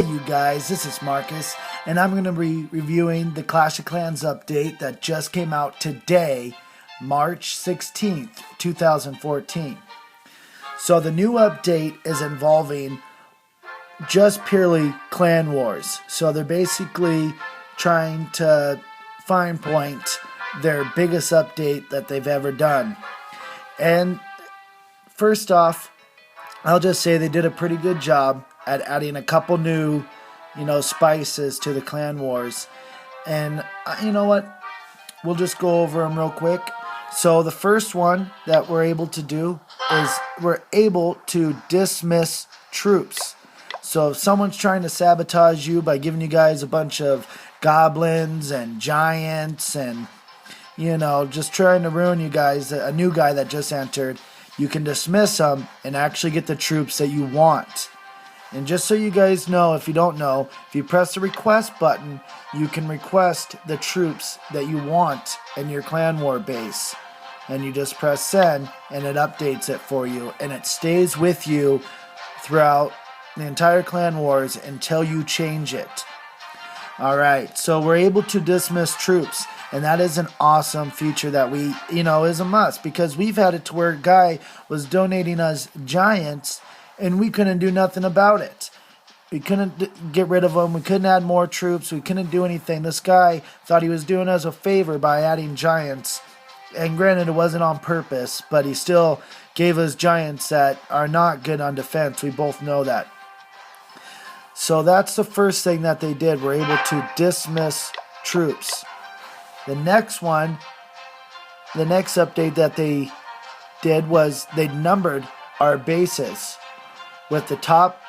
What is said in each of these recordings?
Hey you guys, this is Marcus, and I'm going to be reviewing the Clash of Clans update that just came out today, March 16th, 2014. So the new update is involving just purely clan wars. So they're basically trying to fine point their biggest update that they've ever done. And first off, I'll just say they did a pretty good job at adding a couple new, spices to the clan wars. And you know what? We'll just go over them real quick. So the first one that we're able to do is we're able to dismiss troops. So if someone's trying to sabotage you by giving you guys a bunch of goblins and giants and, just trying to ruin you guys, a new guy that just entered, you can dismiss them and actually get the troops that you want. And just so you guys know, if you don't know, if you press the request button, you can request the troops that you want in your clan war base. And you just press send and it updates it for you. And it stays with you throughout the entire clan wars until you change it. Alright, so we're able to dismiss troops. And that is an awesome feature that we, is a must. Because we've had it to where a guy was donating us giants and we couldn't do nothing about it. We couldn't get rid of them. We couldn't add more troops. We couldn't do anything. This guy thought he was doing us a favor by adding giants. And granted, it wasn't on purpose, but he still gave us giants that are not good on defense. We both know that. So that's the first thing that they did. We're able to dismiss troops. The next one, the next update that they did was they numbered our bases, with the top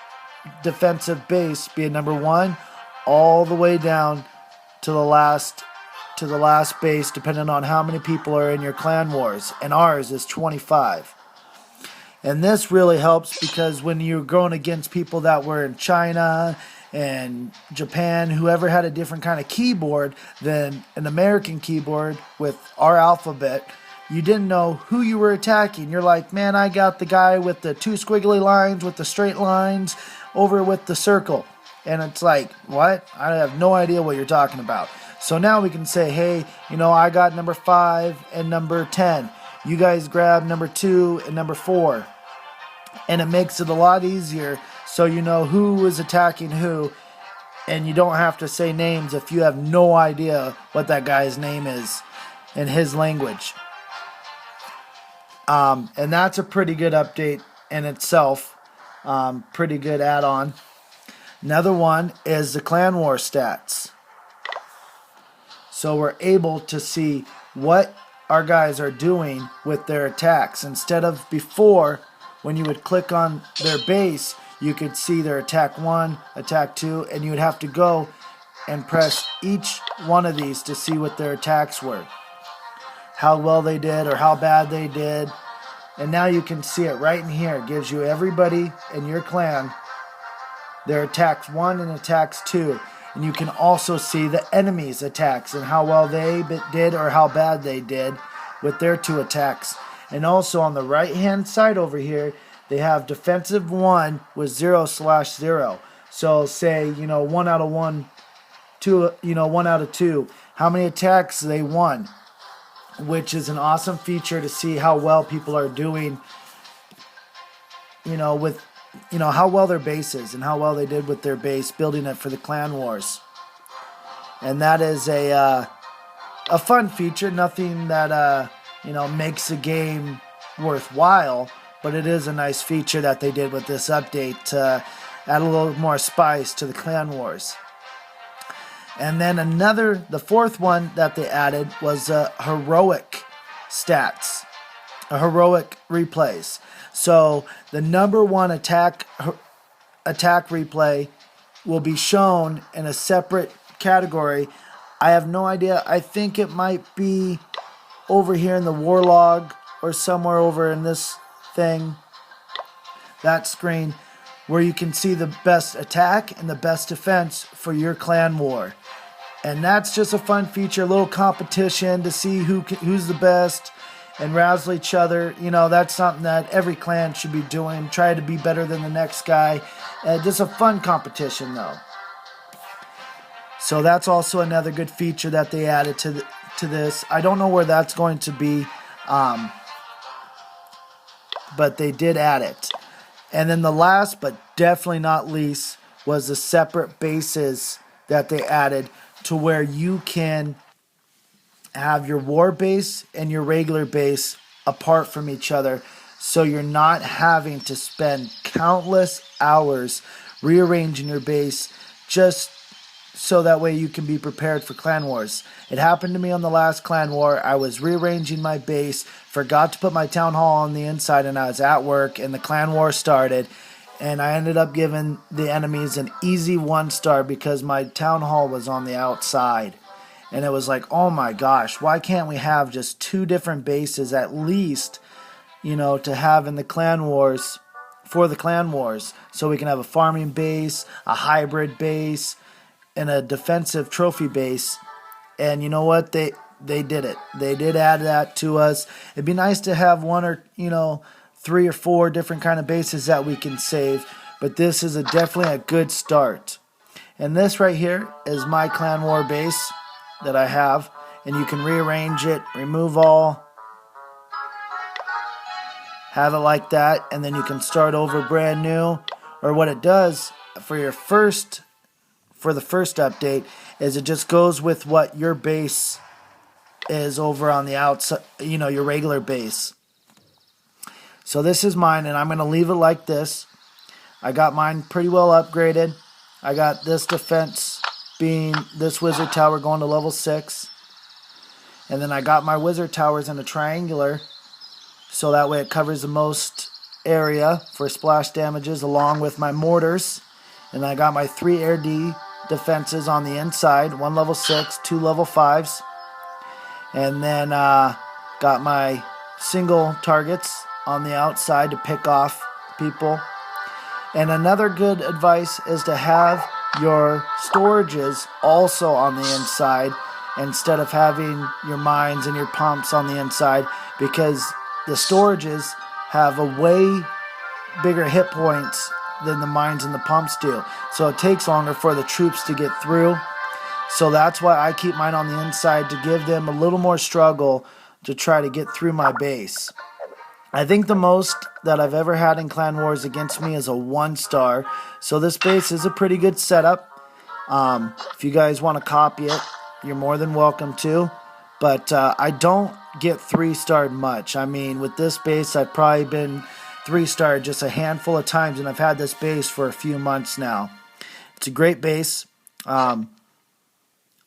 defensive base being number 1 all the way down to the last base, depending on how many people are in your clan wars, and ours is 25. And this really helps because when you're going against people that were in China and Japan, whoever had a different kind of keyboard than an American keyboard with our alphabet, you didn't know who you were attacking. You're like, man, I got the guy with the 2 squiggly lines with the straight lines over with the circle. And it's like, what? I have no idea what you're talking about. So now we can say, hey, I got number 5 and number 10. You guys grab number 2 and number 4. And it makes it a lot easier so you know who is attacking who. And you don't have to say names if you have no idea what that guy's name is in his language. And that's a pretty good update in itself. Pretty good add-on. Another one is the clan war stats. So we're able to see what our guys are doing with their attacks. Instead of before, when you would click on their base, you could see their attack 1, attack 2, and you would have to go and press each one of these to see what their attacks were. How well they did or how bad they did. And now you can see it right in here. It gives you everybody in your clan their attacks 1 and attacks 2. And you can also see the enemy's attacks and how well they did or how bad they did with their 2 attacks. And also on the right hand side over here, they have defensive 1 with 0/0. So say, 1 out of 1, 2, 1 out of 2. How many attacks they won. Which is an awesome feature to see how well people are doing, with, how well their base is and how well they did with their base, building it for the clan wars. And that is a fun feature, nothing that, makes the game worthwhile, but it is a nice feature that they did with this update to add a little more spice to the clan wars. And then the fourth one that they added was heroic stats, heroic replays. So the number 1 attack replay will be shown in a separate category. I have no idea. I think it might be over here in the war log or somewhere over in this thing, that screen, where you can see the best attack and the best defense for your clan war. And that's just a fun feature, a little competition to see who's the best and razzle each other. That's something that every clan should be doing. Try to be better than the next guy. Just a fun competition, though. So that's also another good feature that they added to this. I don't know where that's going to be, but they did add it. And then the last, but definitely not least, was the separate bases that they added to where you can have your war base and your regular base apart from each other, so you're not having to spend countless hours rearranging your base just so that way you can be prepared for clan wars. It happened to me on the last clan war. I was rearranging my base, forgot to put my town hall on the inside, and I was at work and the clan war started, and I ended up giving the enemies an easy 1-star because my town hall was on the outside. And it was like, oh my gosh, why can't we have just 2 different bases at least, to have in the clan wars, for the clan wars, so we can have a farming base, a hybrid base, and a defensive trophy base. And you know what? They did it. They did add that to us. It'd be nice to have 1 or 3 or 4 different kind of bases that we can save, but this is definitely a good start. And this right here is my clan war base that I have, and you can rearrange it, remove all, have it like that, and then you can start over brand new. Or what it does for the first update is it just goes with what your base is over on the outside, your regular base. So this is mine, and I'm going to leave it like this. I got mine pretty well upgraded. I got this defense being this wizard tower going to level 6. And then I got my wizard towers in a triangular, so that way it covers the most area for splash damages, along with my mortars. And I got my 3 air D defenses on the inside, 1 level 6, 2 level 5s. And then got my single targets on the outside to pick off people. And another good advice is to have your storages also on the inside instead of having your mines and your pumps on the inside, because the storages have a way bigger hit points than the mines and the pumps do. So it takes longer for the troops to get through. So that's why I keep mine on the inside, to give them a little more struggle to try to get through my base. I think the most that I've ever had in Clan Wars against me is a 1-star. So this base is a pretty good setup. If you guys want to copy it, you're more than welcome to. But I don't get 3-starred much. I mean, with this base, I've probably been 3-starred just a handful of times, and I've had this base for a few months now. It's a great base.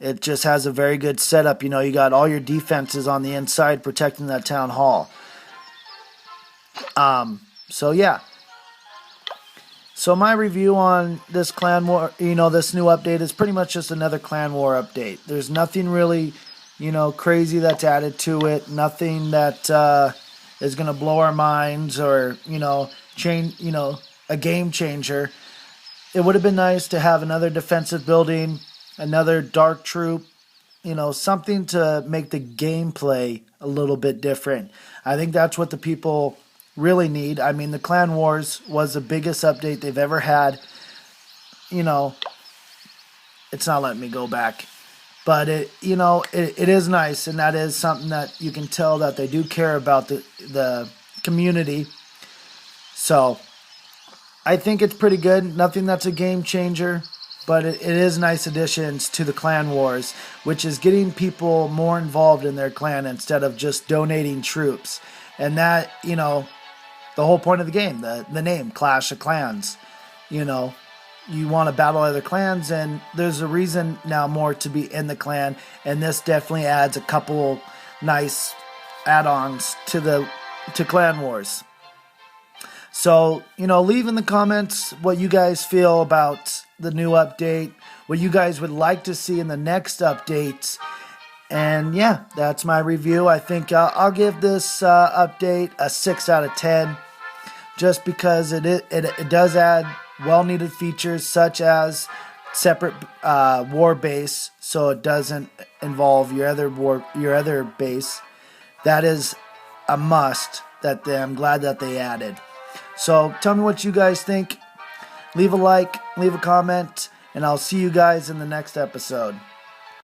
It just has a very good setup. You got all your defenses on the inside protecting that town hall. So yeah. So my review on this clan war, this new update is pretty much just another clan war update. There's nothing really, crazy that's added to it. Nothing that is going to blow our minds or, change, a game changer. It would have been nice to have another defensive building, another dark troop, something to make the gameplay a little bit different. I think that's what the people really need. I mean, the Clan Wars was the biggest update they've ever had. It's not letting me go back. But it is nice, and that is something that you can tell that they do care about the community. So I think it's pretty good. Nothing that's a game changer, but it is nice additions to the Clan Wars, which is getting people more involved in their clan instead of just donating troops. And that, the whole point of the game, the name, Clash of Clans. You want to battle other clans, and there's a reason now more to be in the clan, and this definitely adds a couple nice add-ons to Clan Wars. So, leave in the comments what you guys feel about the new update, what you guys would like to see in the next updates. And yeah, that's my review. I think I'll give this update a 6 out of 10, just because it does add well-needed features such as separate war base, so it doesn't involve your other base. That is a must that I'm glad that they added. So tell me what you guys think. Leave a like, leave a comment, and I'll see you guys in the next episode.